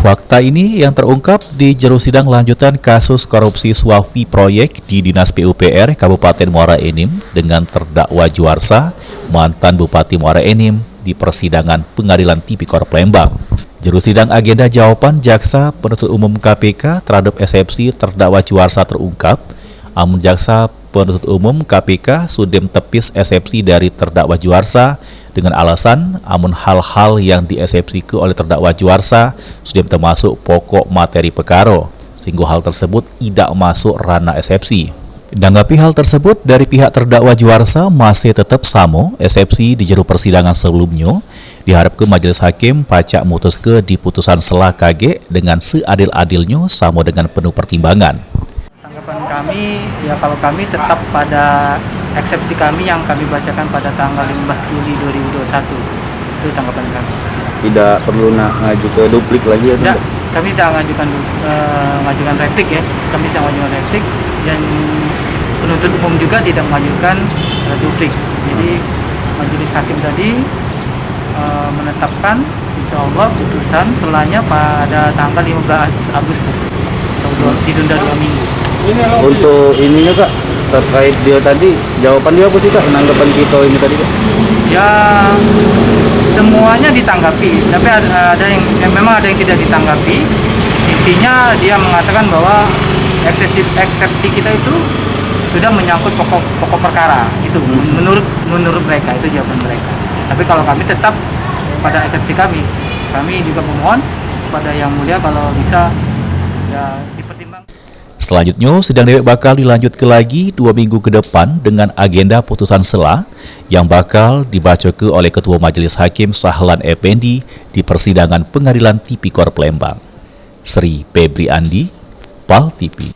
Fakta ini yang terungkap di jero sidang lanjutan kasus korupsi Suavi proyek di Dinas PUPR Kabupaten Muara Enim dengan terdakwa Juarsa, mantan Bupati Muara Enim, di persidangan Pengadilan Tipikor Palembang. Jero sidang agenda jawaban jaksa penuntut umum KPK terhadap eksepsi terdakwa Juarsa terungkap, namun jaksa penuntut umum KPK sudem tepis eksepsi dari terdakwa Juarsa dengan alasan amun hal-hal yang diesepsikan oleh terdakwa Juarsa sudem termasuk pokok materi perkara, sehingga hal tersebut tidak masuk ranah eksepsi. Menanggapi hal tersebut, dari pihak terdakwa Juarsa masih tetap sama eksepsi di jero persidangan sebelumnya, diharapkan majelis hakim pacak mutus ke di putusan selah KG dengan seadil-adilnya sama dengan penuh pertimbangan. Tanggapan kami, ya kalau kami tetap pada eksepsi kami yang kami bacakan pada tanggal 15 Juli 2021. Itu tanggapan kami. Tidak perlu ngaju ke duplik lagi ya? Tidak, kami tidak mengajukan replik ya. Kami tidak mengajukan replik dan penuntut umum juga tidak mengajukan duplik. Jadi majelis hakim tadi menetapkan insya Allah putusan selanya pada tanggal 15 Agustus. Ditunda 2 minggu. Untuk ininya Kak, terkait dia tadi, jawaban dia apa sih Kak, penanggapan kita ini tadi Kak? Ya semuanya ditanggapi, tapi ada yang memang ada yang tidak ditanggapi. Intinya dia mengatakan bahwa eksepsi kita itu sudah menyangkut pokok perkara. Itu menurut mereka, itu jawaban mereka. Tapi kalau kami tetap pada eksepsi kami juga memohon kepada Yang Mulia kalau bisa ya dipertimbangkan. Selanjutnya, sidang dewek bakal dilanjutkan lagi 2 minggu ke depan dengan agenda putusan selah yang bakal dibacakan oleh Ketua Majelis Hakim Sahlan Effendi di persidangan Pengadilan Tipikor Palembang. Sri Febri Andi, PAL TV.